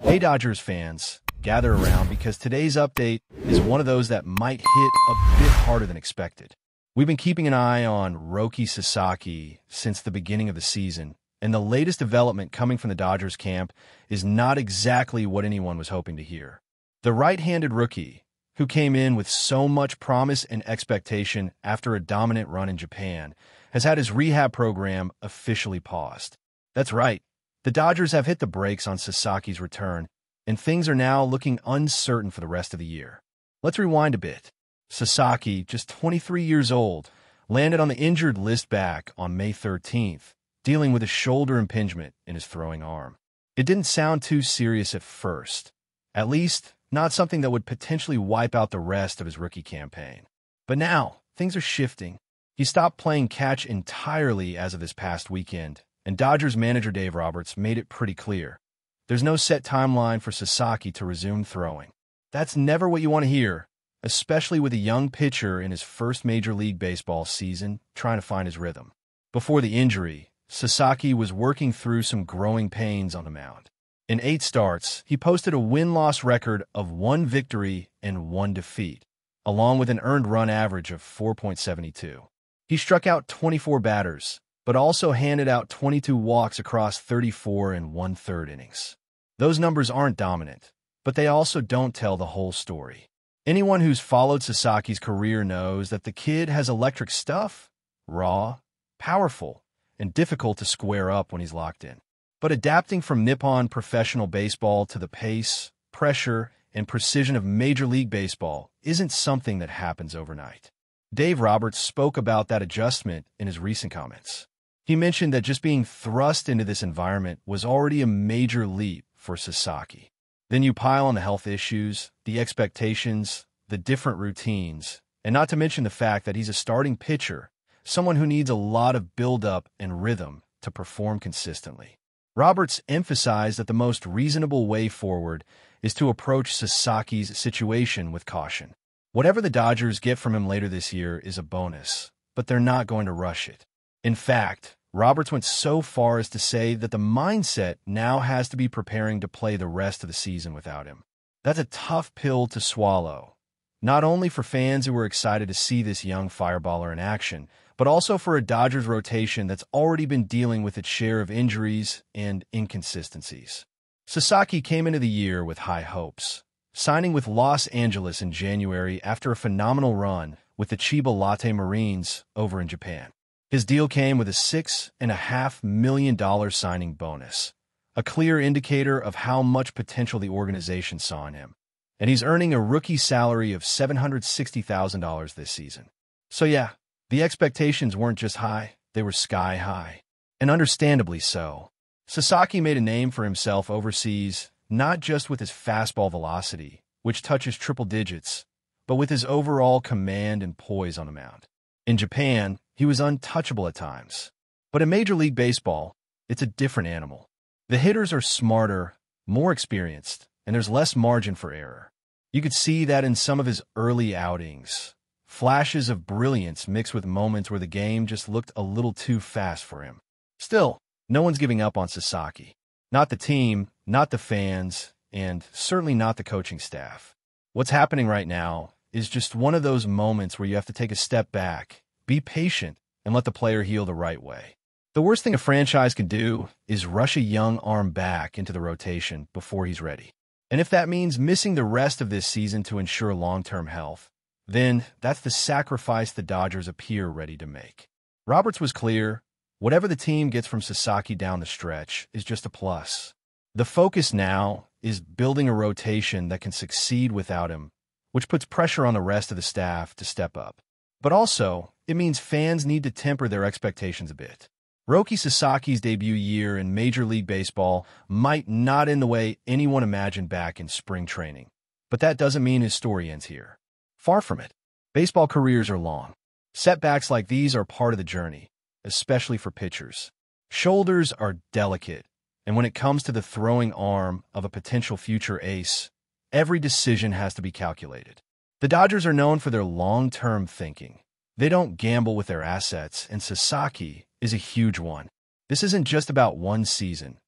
Hey Dodgers fans, gather around because today's update is one of those that might hit a bit harder than expected. We've been keeping an eye on Roki Sasaki since the beginning of the season, and the latest development coming from the Dodgers camp is not exactly what anyone was hoping to hear. The right-handed rookie, who came in with so much promise and expectation after a dominant run in Japan, has had his rehab program officially paused. That's right. The Dodgers have hit the brakes on Sasaki's return, and things are now looking uncertain for the rest of the year. Let's rewind a bit. Sasaki, just 23 years old, landed on the injured list back on May 13th, dealing with a shoulder impingement in his throwing arm. It didn't sound too serious at first, at least not something that would potentially wipe out the rest of his rookie campaign. But now, things are shifting. He stopped playing catch entirely as of this past weekend, and Dodgers manager Dave Roberts made it pretty clear. There's no set timeline for Sasaki to resume throwing. That's never what you want to hear, especially with a young pitcher in his first Major League Baseball season trying to find his rhythm. Before the injury, Sasaki was working through some growing pains on the mound. In 8 starts, he posted a win-loss record of 1 victory and 1 defeat, along with an earned run average of 4.72. He struck out 24 batters, but also handed out 22 walks across 34 and 1/3 innings. Those numbers aren't dominant, but they also don't tell the whole story. Anyone who's followed Sasaki's career knows that the kid has electric stuff, raw, powerful, and difficult to square up when he's locked in. But adapting from Nippon professional baseball to the pace, pressure, and precision of Major League Baseball isn't something that happens overnight. Dave Roberts spoke about that adjustment in his recent comments. He mentioned that just being thrust into this environment was already a major leap for Sasaki. Then you pile on the health issues, the expectations, the different routines, and not to mention the fact that he's a starting pitcher, someone who needs a lot of build-up and rhythm to perform consistently. Roberts emphasized that the most reasonable way forward is to approach Sasaki's situation with caution. Whatever the Dodgers get from him later this year is a bonus, but they're not going to rush it. In fact, Roberts went so far as to say that the mindset now has to be preparing to play the rest of the season without him. That's a tough pill to swallow, not only for fans who were excited to see this young fireballer in action, but also for a Dodgers rotation that's already been dealing with its share of injuries and inconsistencies. Sasaki came into the year with high hopes, signing with Los Angeles in January after a phenomenal run with the Chiba Lotte Marines over in Japan. His deal came with a $6.5 million signing bonus, a clear indicator of how much potential the organization saw in him. And he's earning a rookie salary of $760,000 this season. So yeah, the expectations weren't just high, they were sky high. And understandably so. Sasaki made a name for himself overseas, not just with his fastball velocity, which touches triple digits, but with his overall command and poise on the mound. In Japan, he was untouchable at times. But in Major League Baseball, it's a different animal. The hitters are smarter, more experienced, and there's less margin for error. You could see that in some of his early outings. Flashes of brilliance mixed with moments where the game just looked a little too fast for him. Still, no one's giving up on Sasaki. Not the team, not the fans, and certainly not the coaching staff. What's happening right now is just one of those moments where you have to take a step back, be patient, and let the player heal the right way. The worst thing a franchise can do is rush a young arm back into the rotation before he's ready. And if that means missing the rest of this season to ensure long-term health, then that's the sacrifice the Dodgers appear ready to make. Roberts was clear, whatever the team gets from Sasaki down the stretch is just a plus. The focus now is building a rotation that can succeed without him, which puts pressure on the rest of the staff to step up. But also, it means fans need to temper their expectations a bit. Roki Sasaki's debut year in Major League Baseball might not end the way anyone imagined back in spring training, but that doesn't mean his story ends here. Far from it. Baseball careers are long. Setbacks like these are part of the journey, especially for pitchers. Shoulders are delicate, and when it comes to the throwing arm of a potential future ace, every decision has to be calculated. The Dodgers are known for their long-term thinking. They don't gamble with their assets, and Sasaki is a huge one. This isn't just about one season.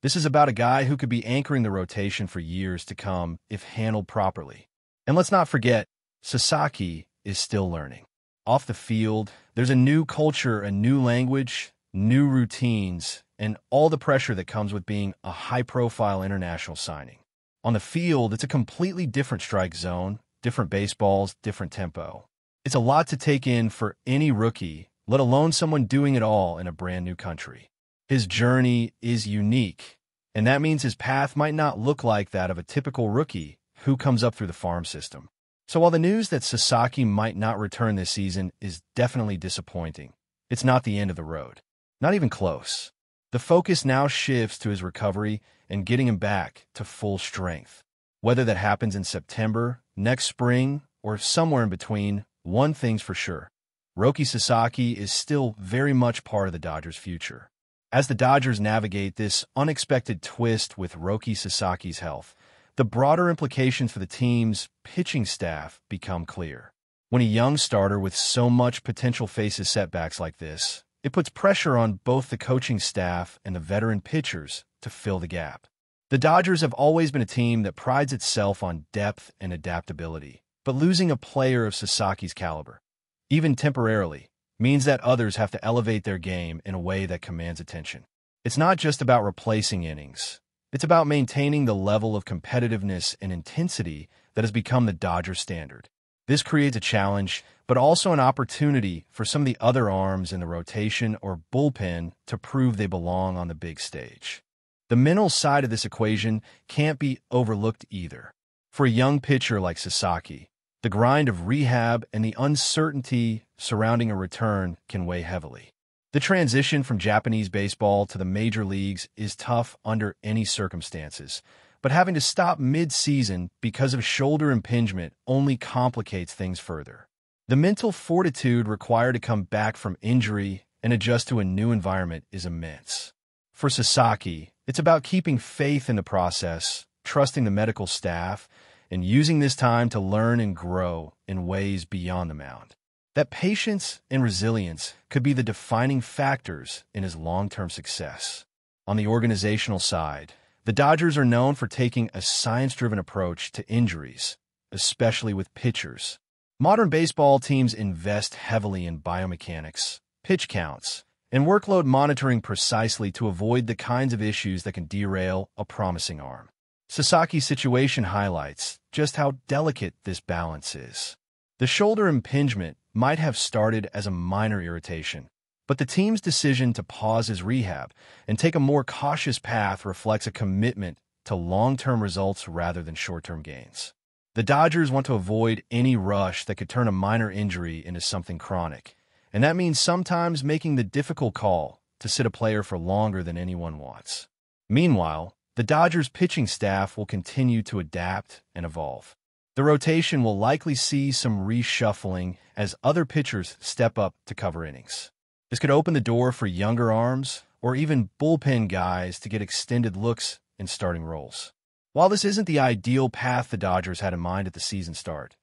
This is about a guy who could be anchoring the rotation for years to come if handled properly. And let's not forget, Sasaki is still learning. Off the field, there's a new culture, a new language, new routines, and all the pressure that comes with being a high-profile international signing. On the field, it's a completely different strike zone, different baseballs, different tempo. It's a lot to take in for any rookie, let alone someone doing it all in a brand new country. His journey is unique, and that means his path might not look like that of a typical rookie who comes up through the farm system. So while the news that Sasaki might not return this season is definitely disappointing, it's not the end of the road. Not even close. The focus now shifts to his recovery and getting him back to full strength. Whether that happens in September, next spring, or somewhere in between, one thing's for sure. Roki Sasaki is still very much part of the Dodgers' future. As the Dodgers navigate this unexpected twist with Roki Sasaki's health, the broader implications for the team's pitching staff become clear. When a young starter with so much potential faces setbacks like this, it puts pressure on both the coaching staff and the veteran pitchers to fill the gap. The Dodgers have always been a team that prides itself on depth and adaptability, but losing a player of Sasaki's caliber, even temporarily, means that others have to elevate their game in a way that commands attention. It's not just about replacing innings. It's about maintaining the level of competitiveness and intensity that has become the Dodgers standard. This creates a challenge, but also an opportunity for some of the other arms in the rotation or bullpen to prove they belong on the big stage. The mental side of this equation can't be overlooked either. For a young pitcher like Sasaki, the grind of rehab and the uncertainty surrounding a return can weigh heavily. The transition from Japanese baseball to the major leagues is tough under any circumstances, but having to stop mid-season because of shoulder impingement only complicates things further. The mental fortitude required to come back from injury and adjust to a new environment is immense. For Sasaki, it's about keeping faith in the process, trusting the medical staff, and using this time to learn and grow in ways beyond the mound. That patience and resilience could be the defining factors in his long-term success. On the organizational side, the Dodgers are known for taking a science-driven approach to injuries, especially with pitchers. Modern baseball teams invest heavily in biomechanics, pitch counts, and workload monitoring precisely to avoid the kinds of issues that can derail a promising arm. Sasaki's situation highlights just how delicate this balance is. The shoulder impingement might have started as a minor irritation, but the team's decision to pause his rehab and take a more cautious path reflects a commitment to long-term results rather than short-term gains. The Dodgers want to avoid any rush that could turn a minor injury into something chronic, and that means sometimes making the difficult call to sit a player for longer than anyone wants. Meanwhile, the Dodgers' pitching staff will continue to adapt and evolve. The rotation will likely see some reshuffling as other pitchers step up to cover innings. This could open the door for younger arms or even bullpen guys to get extended looks in starting roles. While this isn't the ideal path the Dodgers had in mind at the season start,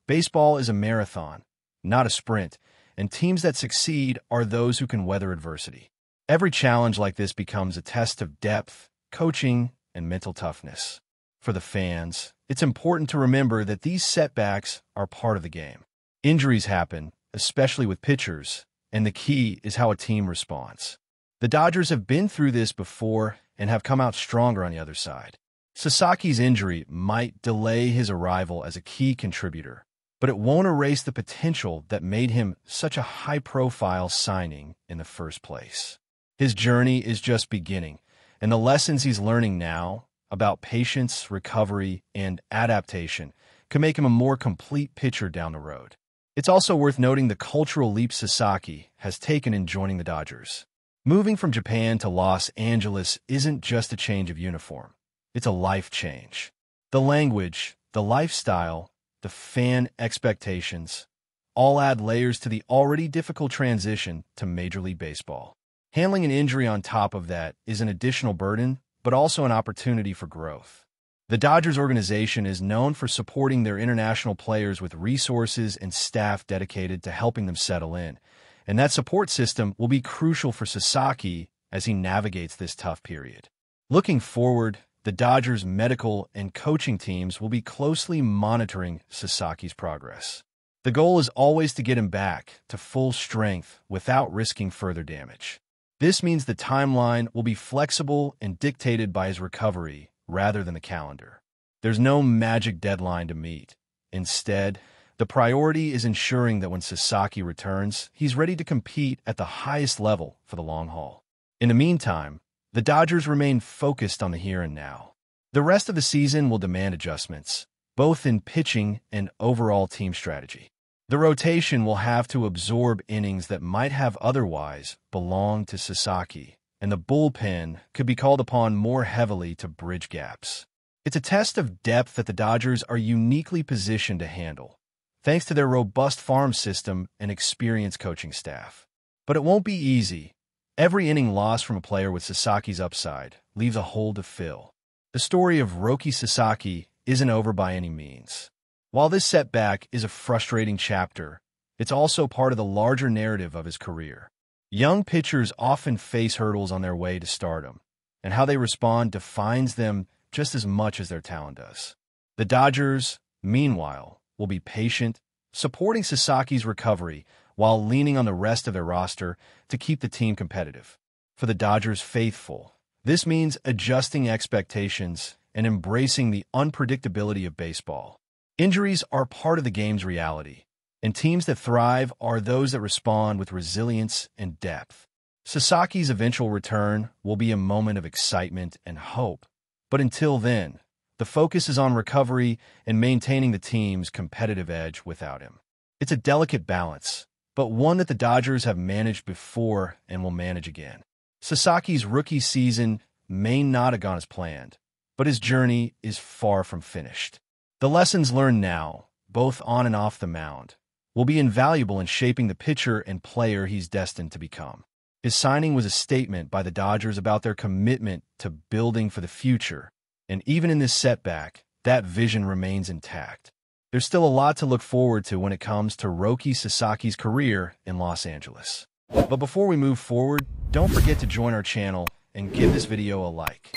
baseball is a marathon, not a sprint, and teams that succeed are those who can weather adversity. Every challenge like this becomes a test of depth, coaching, and mental toughness. For the fans, it's important to remember that these setbacks are part of the game. Injuries happen, especially with pitchers, and the key is how a team responds. The Dodgers have been through this before and have come out stronger on the other side. Sasaki's injury might delay his arrival as a key contributor, but it won't erase the potential that made him such a high-profile signing in the first place. His journey is just beginning, and the lessons he's learning now about patience, recovery, and adaptation can make him a more complete pitcher down the road. It's also worth noting the cultural leap Sasaki has taken in joining the Dodgers. Moving from Japan to Los Angeles isn't just a change of uniform. It's a life change. The language, the lifestyle, the fan expectations all add layers to the already difficult transition to Major League Baseball. Handling an injury on top of that is an additional burden, but also an opportunity for growth. The Dodgers organization is known for supporting their international players with resources and staff dedicated to helping them settle in, and that support system will be crucial for Sasaki as he navigates this tough period. Looking forward, the Dodgers' medical and coaching teams will be closely monitoring Sasaki's progress. The goal is always to get him back to full strength without risking further damage. This means the timeline will be flexible and dictated by his recovery rather than the calendar. There's no magic deadline to meet. Instead, the priority is ensuring that when Sasaki returns, he's ready to compete at the highest level for the long haul. In the meantime, the Dodgers remain focused on the here and now. The rest of the season will demand adjustments, both in pitching and overall team strategy. The rotation will have to absorb innings that might have otherwise belonged to Sasaki, and the bullpen could be called upon more heavily to bridge gaps. It's a test of depth that the Dodgers are uniquely positioned to handle, thanks to their robust farm system and experienced coaching staff. But it won't be easy. Every inning lost from a player with Sasaki's upside leaves a hole to fill. The story of Roki Sasaki isn't over by any means. While this setback is a frustrating chapter, it's also part of the larger narrative of his career. Young pitchers often face hurdles on their way to stardom, and how they respond defines them just as much as their talent does. The Dodgers, meanwhile, will be patient, supporting Sasaki's recovery while leaning on the rest of their roster to keep the team competitive. For the Dodgers faithful, this means adjusting expectations and embracing the unpredictability of baseball. Injuries are part of the game's reality, and teams that thrive are those that respond with resilience and depth. Sasaki's eventual return will be a moment of excitement and hope, but until then, the focus is on recovery and maintaining the team's competitive edge without him. It's a delicate balance, but one that the Dodgers have managed before and will manage again. Sasaki's rookie season may not have gone as planned, but his journey is far from finished. The lessons learned now, both on and off the mound, will be invaluable in shaping the pitcher and player he's destined to become. His signing was a statement by the Dodgers about their commitment to building for the future, and even in this setback, that vision remains intact. There's still a lot to look forward to when it comes to Roki Sasaki's career in Los Angeles. But before we move forward, don't forget to join our channel and give this video a like.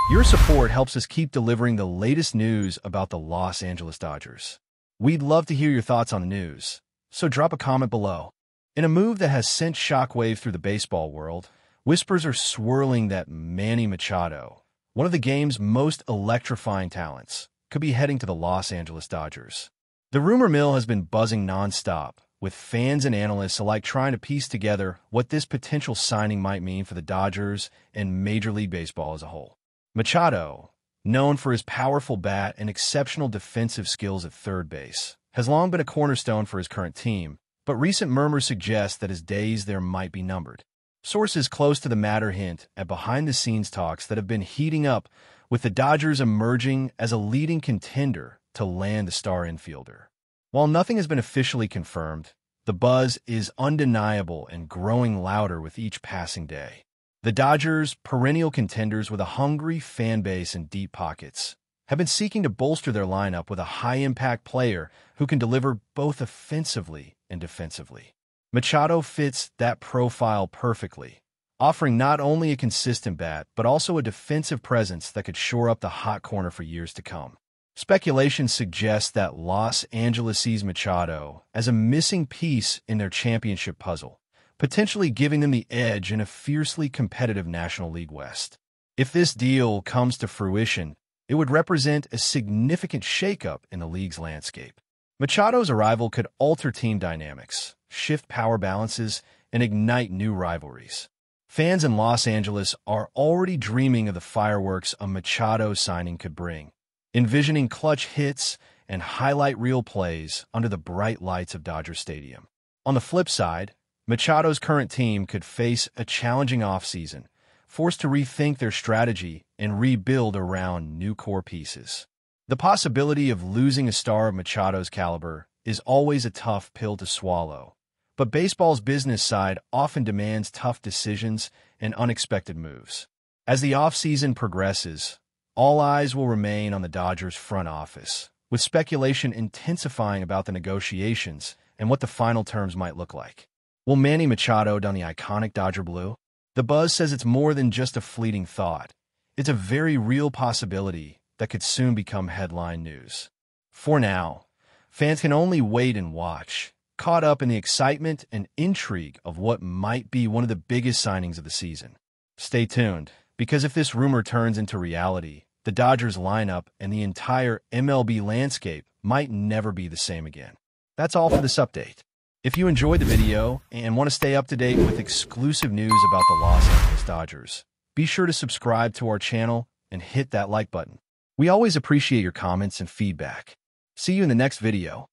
Your support helps us keep delivering the latest news about the Los Angeles Dodgers. We'd love to hear your thoughts on the news, so drop a comment below. In a move that has sent shockwaves through the baseball world, whispers are swirling that Manny Machado, one of the game's most electrifying talents, could be heading to the Los Angeles Dodgers. The rumor mill has been buzzing nonstop, with fans and analysts alike trying to piece together what this potential signing might mean for the Dodgers and Major League Baseball as a whole. Machado, known for his powerful bat and exceptional defensive skills at third base, has long been a cornerstone for his current team, but recent murmurs suggest that his days there might be numbered. Sources close to the matter hint at behind-the-scenes talks that have been heating up, with the Dodgers emerging as a leading contender to land the star infielder. While nothing has been officially confirmed, the buzz is undeniable and growing louder with each passing day. The Dodgers, perennial contenders with a hungry fan base and deep pockets, have been seeking to bolster their lineup with a high-impact player who can deliver both offensively and defensively. Machado fits that profile perfectly, offering not only a consistent bat but also a defensive presence that could shore up the hot corner for years to come. Speculation suggests that Los Angeles sees Machado as a missing piece in their championship puzzle, potentially giving them the edge in a fiercely competitive National League West. If this deal comes to fruition, it would represent a significant shakeup in the league's landscape. Machado's arrival could alter team dynamics, shift power balances, and ignite new rivalries. Fans in Los Angeles are already dreaming of the fireworks a Machado signing could bring, envisioning clutch hits and highlight reel plays under the bright lights of Dodger Stadium. On the flip side, Machado's current team could face a challenging offseason, forced to rethink their strategy and rebuild around new core pieces. The possibility of losing a star of Machado's caliber is always a tough pill to swallow, but baseball's business side often demands tough decisions and unexpected moves. As the offseason progresses, all eyes will remain on the Dodgers' front office, with speculation intensifying about the negotiations and what the final terms might look like. Will Manny Machado don the iconic Dodger blue? The buzz says it's more than just a fleeting thought. It's a very real possibility that could soon become headline news. For now, fans can only wait and watch, caught up in the excitement and intrigue of what might be one of the biggest signings of the season. Stay tuned, because if this rumor turns into reality, the Dodgers lineup and the entire MLB landscape might never be the same again. That's all for this update. If you enjoyed the video and want to stay up to date with exclusive news about the Los Angeles Dodgers, be sure to subscribe to our channel and hit that like button. We always appreciate your comments and feedback. See you in the next video.